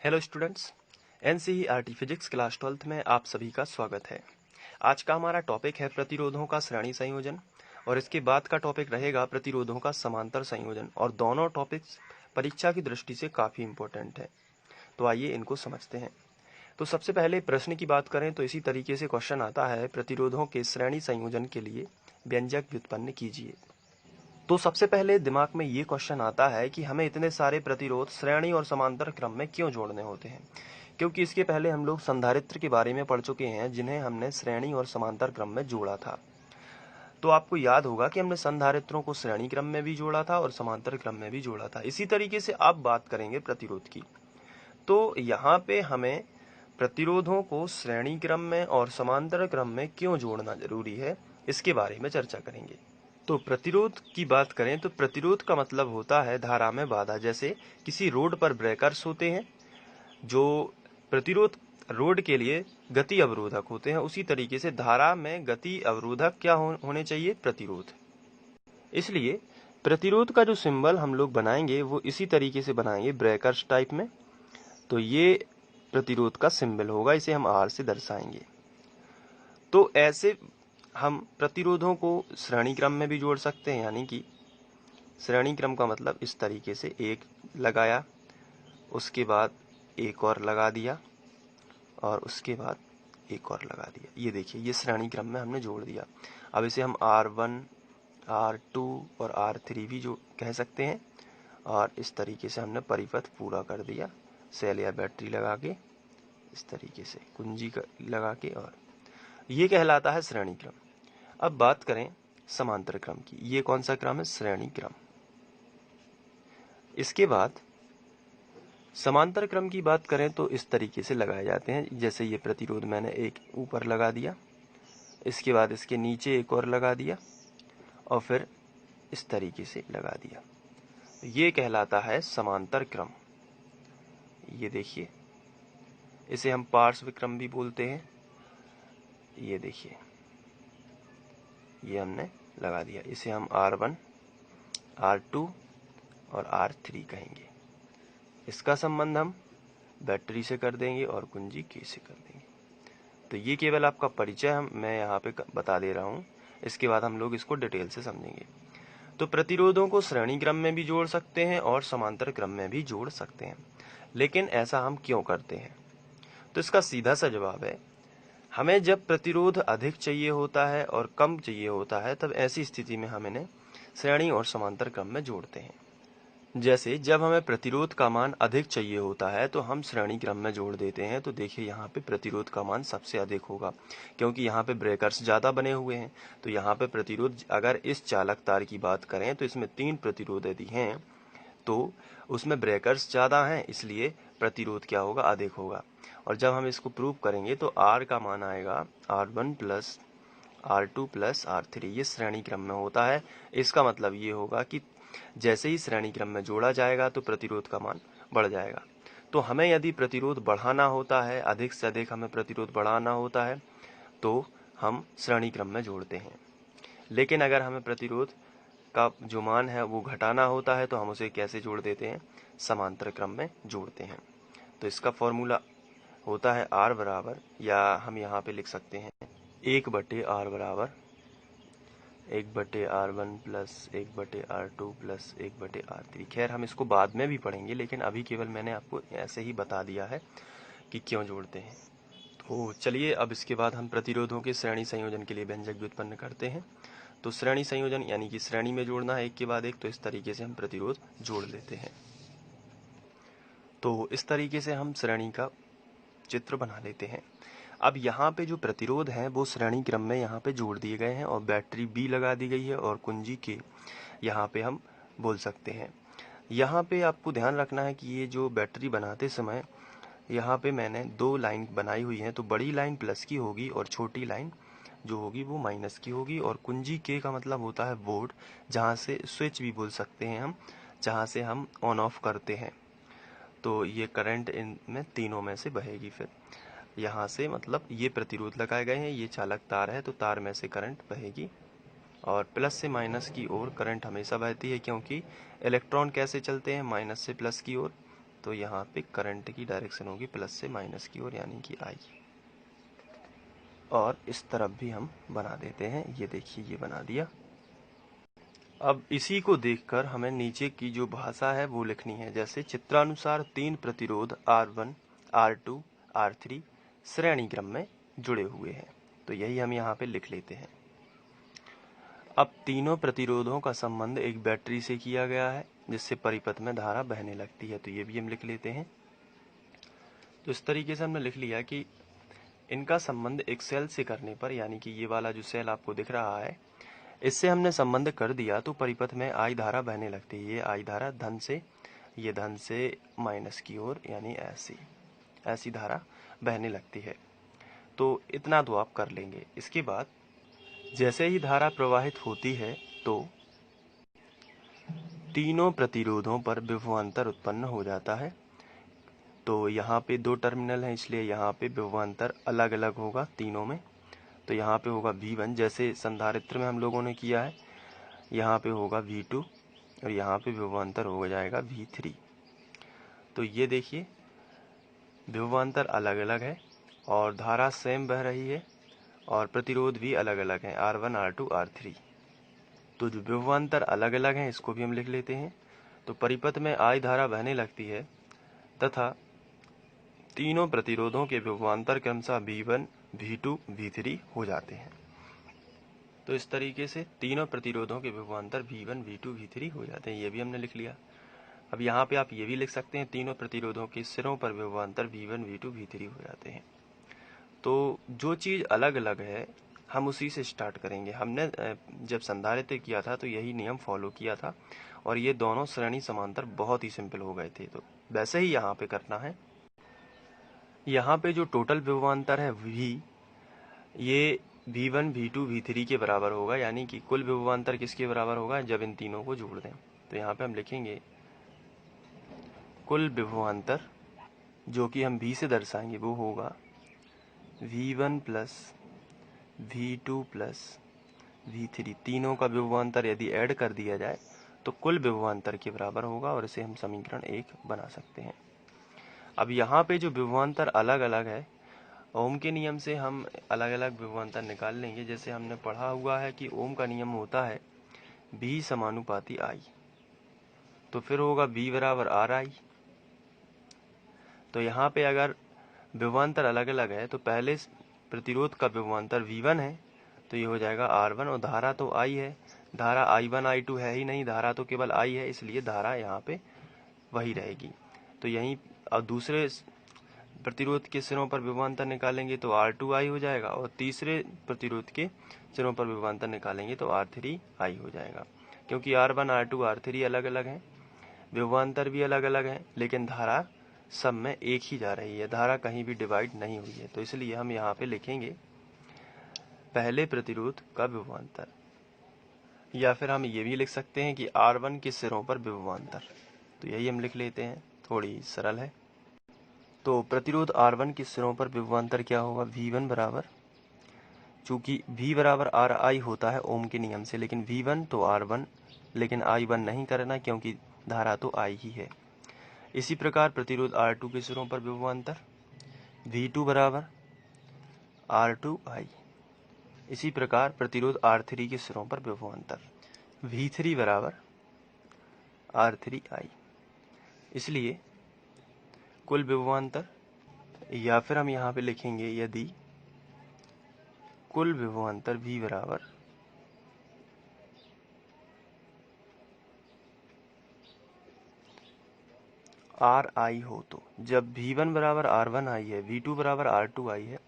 Hello students, NCERT physics class 12th में आप सभी का स्वागत है। आज का हमारा टॉपिक है प्रतिरोधों का श्रेणी संयोजन और इसके बाद का टॉपिक रहेगा प्रतिरोधों का समांतर संयोजन और दोनों टॉपिक्स परीक्षा की दृष्टि से काफ़ी इम्पोर्टेंट है। तो आइए इनको समझते हैं। तो सबसे पहले प्रश्न की बात करें तो इसी तरीके से क्वेश्चन आता है, प्रतिरोधों के श्रेणी संयोजन के लिए व्यंजक व्युत्पन्न कीजिए। तो सबसे पहले दिमाग में ये क्वेश्चन आता है कि हमें इतने सारे प्रतिरोध श्रेणी और समांतर क्रम में क्यों जोड़ने होते हैं, क्योंकि इसके पहले हम लोग संधारित्र के बारे में पढ़ चुके हैं जिन्हें हमने श्रेणी और समांतर क्रम में जोड़ा था। तो आपको याद होगा कि हमने संधारित्रों को श्रेणी क्रम में भी जोड़ा था और समांतर क्रम में भी जोड़ा था। इसी तरीके से अब बात करेंगे प्रतिरोध की। तो यहाँ पे हमें प्रतिरोधों को श्रेणी क्रम में और समांतर क्रम में क्यों जोड़ना जरूरी है, इसके बारे में चर्चा करेंगे। तो प्रतिरोध की बात करें तो प्रतिरोध का मतलब होता है धारा में बाधा। जैसे किसी रोड पर ब्रेकर्स होते हैं जो प्रतिरोध रोड के लिए गति अवरोधक होते हैं, उसी तरीके से धारा में गति अवरोधक क्या होने चाहिए, प्रतिरोध। इसलिए प्रतिरोध का जो सिंबल हम लोग बनाएंगे वो इसी तरीके से बनाएंगे, ब्रेकर्स टाइप में। तो ये प्रतिरोध का सिंबल होगा, इसे हम आर से दर्शाएंगे। तो ऐसे हम प्रतिरोधों को श्रेणी क्रम में भी जोड़ सकते हैं, यानी कि श्रेणी क्रम का मतलब इस तरीके से एक लगाया, उसके बाद एक और लगा दिया और उसके बाद एक और लगा दिया। ये देखिए, ये श्रेणी क्रम में हमने जोड़ दिया। अब इसे हम R1, R2 और R3 भी जो कह सकते हैं। और इस तरीके से हमने परिपथ पूरा कर दिया, सेल या बैटरी लगा के, इस तरीके से कुंजी लगा के, और ये कहलाता है श्रेणी क्रम। अब बात करें समांतर क्रम की। ये कौन सा क्रम है, श्रेणी क्रम। इसके बाद समांतर क्रम की बात करें तो इस तरीके से लगाए जाते हैं। जैसे ये प्रतिरोध मैंने एक ऊपर लगा दिया, इसके बाद इसके नीचे एक और लगा दिया और फिर इस तरीके से लगा दिया। ये कहलाता है समांतर क्रम। ये देखिए, इसे हम पार्श्व क्रम भी बोलते हैं। ये देखिए, ये हमने लगा दिया। इसे हम R1, R2 और R3 कहेंगे। इसका संबंध हम बैटरी से कर देंगे और कुंजी के से कर देंगे। तो ये केवल आपका परिचय मैं यहाँ पे बता दे रहा हूँ, इसके बाद हम लोग इसको डिटेल से समझेंगे। तो प्रतिरोधों को श्रेणी क्रम में भी जोड़ सकते हैं और समांतर क्रम में भी जोड़ सकते हैं, लेकिन ऐसा हम क्यों करते हैं? तो इसका सीधा सा जवाब है, हमें जब प्रतिरोध अधिक चाहिए होता है और कम चाहिए होता है, तब ऐसी स्थिति में हम इन्हें श्रेणी और समांतर क्रम में जोड़ते हैं। जैसे जब हमें प्रतिरोध का मान अधिक चाहिए होता है तो हम श्रेणी क्रम में जोड़ देते हैं। तो देखिए, यहाँ पे प्रतिरोध का मान सबसे अधिक होगा क्योंकि यहाँ पे ब्रेकर्स ज़्यादा बने हुए हैं। तो यहाँ पे प्रतिरोध, अगर इस चालक तार की बात करें तो इसमें 3 प्रतिरोध यदि हैं तो उसमें ब्रेकर्स ज़्यादा हैं, इसलिए प्रतिरोध क्या होगा, अधिक होगा। और जब हम इसको प्रूव करेंगे तो R का मान आएगा R1 plus R2 plus R3। ये श्रेणी क्रम में होता है। इसका मतलब ये होगा कि जैसे ही श्रेणी क्रम में जोड़ा जाएगा तो प्रतिरोध का मान बढ़ जाएगा। तो हमें यदि प्रतिरोध बढ़ाना होता है, अधिक से अधिक हमें प्रतिरोध बढ़ाना होता है, तो हम श्रेणी क्रम में जोड़ते हैं। लेकिन अगर हमें प्रतिरोध का जो मान है वो घटाना होता है तो हम उसे कैसे जोड़ देते हैं, समांतर क्रम में जोड़ते हैं। तो इसका फॉर्मूला होता है R बराबर, या हम यहाँ पे लिख सकते हैं 1/R बराबर 1/R1 plus 1/R2 plus 1/R3। खैर, हम इसको बाद में भी पढ़ेंगे, लेकिन अभी केवल मैंने आपको ऐसे ही बता दिया है कि क्यों जोड़ते हैं। तो चलिए, अब इसके बाद हम प्रतिरोधों के श्रेणी संयोजन के लिए व्यंजक व्युत्पन्न करते हैं। तो श्रेणी संयोजन यानी कि श्रेणी में जोड़ना है एक के बाद एक, तो इस तरीके से हम प्रतिरोध जोड़ लेते हैं। तो इस तरीके से हम श्रेणी का चित्र बना लेते हैं। अब यहाँ पे जो प्रतिरोध हैं वो श्रेणी क्रम में यहाँ पे जोड़ दिए गए हैं और बैटरी B लगा दी गई है और कुंजी के यहाँ पे हम बोल सकते हैं। यहाँ पे आपको ध्यान रखना है कि ये जो बैटरी बनाते समय यहाँ पे मैंने 2 लाइन बनाई हुई हैं, तो बड़ी लाइन प्लस की होगी और छोटी लाइन जो होगी वो माइनस की होगी। और कुंजी के का मतलब होता है बोर्ड, जहाँ से स्विच भी बोल सकते हैं हम, जहाँ से हम ऑन ऑफ करते हैं। तो ये करंट इनमें तीनों में से बहेगी। फिर यहाँ से मतलब ये प्रतिरोध लगाए गए हैं, ये चालक तार है, तो तार में से करंट बहेगी और प्लस से माइनस की ओर करंट हमेशा बहती है, क्योंकि इलेक्ट्रॉन कैसे चलते हैं, माइनस से प्लस की ओर। तो यहाँ पे करंट की डायरेक्शन होगी प्लस से माइनस की ओर, यानी कि आई। और इस तरफ भी हम बना देते हैं, ये देखिए ये बना दिया। अब इसी को देखकर हमें नीचे की जो भाषा है वो लिखनी है। जैसे चित्रानुसार 3 प्रतिरोध R1, R2, R3 श्रेणी क्रम में जुड़े हुए हैं, तो यही हम यहाँ पे लिख लेते हैं। अब तीनों प्रतिरोधों का संबंध एक बैटरी से किया गया है, जिससे परिपथ में धारा बहने लगती है, तो ये भी हम लिख लेते हैं। तो इस तरीके से हमने लिख लिया कि इनका संबंध एक सेल से करने पर, यानी कि ये वाला जो सेल आपको दिख रहा है, इससे हमने संबंध कर दिया तो परिपथ में आई धारा बहने लगती है। ये आई धारा धन से, ये धन से माइनस की ओर, यानी ऐसी धारा बहने लगती है। तो इतना तो आप कर लेंगे। इसके बाद जैसे ही धारा प्रवाहित होती है तो तीनों प्रतिरोधों पर विभवांतर उत्पन्न हो जाता है। तो यहाँ पे 2 टर्मिनल हैं, इसलिए यहाँ पे विभवांतर अलग अलग होगा तीनों में। तो यहाँ पे होगा V1, जैसे संधारित्र में हम लोगों ने किया है, यहाँ पे होगा V2 और यहाँ पे विभवांतर हो जाएगा V3। तो ये देखिए विभवांतर अलग अलग है और धारा सेम बह रही है और प्रतिरोध भी अलग अलग है, R1, R2, R3। तो जो विभवांतर अलग अलग हैं इसको भी हम लिख लेते हैं। तो परिपथ में आई धारा बहने लगती है तथा तीनों प्रतिरोधों के विभवांतर क्रमशः V1, V2, V3 हो जाते हैं। तो इस तरीके से तीनों प्रतिरोधों के विभवांतर V1, V2, V3 हो जाते हैं, ये भी हमने लिख लिया। अब यहाँ पे आप ये भी लिख सकते हैं, तीनों प्रतिरोधों के सिरों पर विभवांतर V1, V2, V3 हो जाते हैं। तो जो चीज़ अलग अलग है हम उसी से स्टार्ट करेंगे। हमने जब संधारित्र किया था तो यही नियम फॉलो किया था और ये दोनों श्रेणी समांतर बहुत ही सिंपल हो गए थे। तो वैसे ही यहाँ पे करना है। यहाँ पे जो टोटल विभवांतर है V, ये V1, V2, V3 के बराबर होगा, यानी कि कुल विभवांतर किसके बराबर होगा जब इन तीनों को जोड़ दें। तो यहाँ पे हम लिखेंगे कुल विभवांतर, जो कि हम V से दर्शाएंगे, वो होगा V1 plus V2 plus V3। तीनों का विभवांतर यदि ऐड कर दिया जाए तो कुल विभवांतर के बराबर होगा और इसे हम समीकरण 1 बना सकते हैं। अब यहाँ पे जो विभवांतर अलग अलग है, ओम के नियम से हम अलग अलग विभवांतर निकाल लेंगे। जैसे हमने पढ़ा हुआ है कि ओम का नियम होता है V समानुपाती I, तो फिर होगा V बराबर RI। तो यहाँ पे अगर विभवांतर अलग अलग है तो पहले प्रतिरोध का विभवांतर V1 है, तो ये हो जाएगा R1 और धारा तो I है, धारा I1 I2 है ही नहीं, धारा तो केवल I है, इसलिए धारा यहाँ पे वही रहेगी। तो यहीं अब दूसरे प्रतिरोध के सिरों पर विभवांतर निकालेंगे तो R2I हो जाएगा और तीसरे प्रतिरोध के सिरों पर विभवांतर निकालेंगे तो R3I हो जाएगा। क्योंकि R1, R2, R3 अलग अलग हैं, विभवांतर भी अलग अलग हैं, लेकिन धारा सब में एक ही जा रही है, धारा कहीं भी डिवाइड नहीं हुई है। तो इसलिए हम यहाँ पे लिखेंगे पहले प्रतिरोध का विभवांतर, या फिर हम ये भी लिख सकते हैं कि R1 के सिरों पर विभवांतर। तो यही हम लिख लेते हैं, थोड़ी सरल है। तो प्रतिरोध R1 के सिरों पर विभवांतर क्या होगा, V1 बराबर, चूंकि V बराबर RI होता है ओम के नियम से, लेकिन V1 तो R1, लेकिन I1 नहीं करना क्योंकि धारा तो I ही है। इसी प्रकार प्रतिरोध R2 के सिरों पर विभवांतर V2 बराबर R2I। इसी प्रकार प्रतिरोध R3 के सिरों पर विभवांतर V3 बराबर R3I। इसलिए कुल विभवांतर, या फिर हम यहाँ पे लिखेंगे यदि कुल विभवांतर V बराबर RI हो, तो जब V1 बराबर R1I है, V2 बराबर R2I है,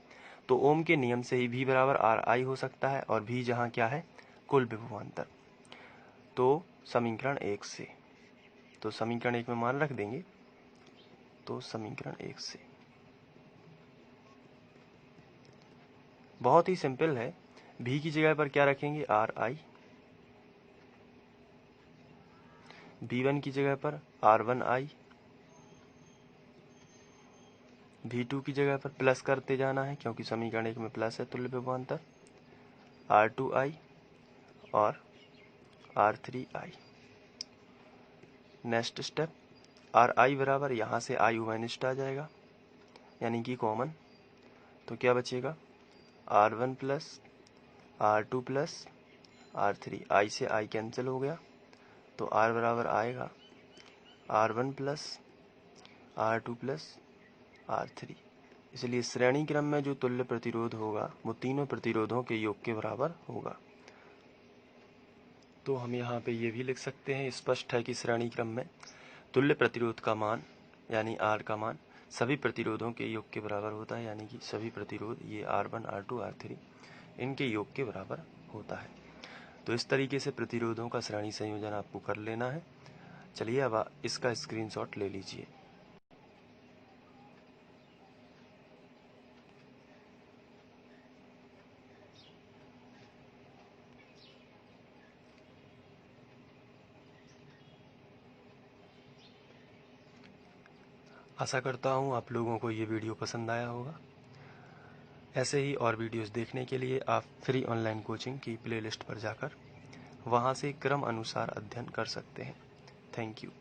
तो ओम के नियम से ही V बराबर RI हो सकता है और V जहाँ क्या है, कुल विभवांतर। तो समीकरण 1 से, तो समीकरण 1 में मान रख देंगे, तो समीकरण 1 से बहुत ही सिंपल है। V की जगह पर क्या रखेंगे, RI, V1 की जगह पर R1I, V2 की जगह पर प्लस करते जाना है क्योंकि समीकरण 1 में प्लस है, तुल्य विभवांतर R2I और R3I। नेक्स्ट स्टेप आर आई बराबर यहाँ से आई माइनस आ जाएगा, यानी कि कॉमन। तो क्या बचेगा, R1 plus R2 plus R3, आई से आई कैंसिल हो गया, तो R बराबर आएगा R1 plus R2 plus R3। इसलिए श्रेणी क्रम में जो तुल्य प्रतिरोध होगा वो तीनों प्रतिरोधों के योग के बराबर होगा। तो हम यहाँ पे ये भी लिख सकते हैं, स्पष्ट है कि श्रेणी क्रम में तुल्य प्रतिरोध का मान यानी R का मान सभी प्रतिरोधों के योग के बराबर होता है, यानी कि सभी प्रतिरोध ये R1, R2, R3 इनके योग के बराबर होता है। तो इस तरीके से प्रतिरोधों का श्रेणी संयोजन आपको कर लेना है। चलिए अब इसका स्क्रीनशॉट ले लीजिए। आशा करता हूँ आप लोगों को ये वीडियो पसंद आया होगा। ऐसे ही और वीडियोस देखने के लिए आप फ्री ऑनलाइन कोचिंग की प्लेलिस्ट पर जाकर वहाँ से क्रम अनुसार अध्ययन कर सकते हैं। Thank you.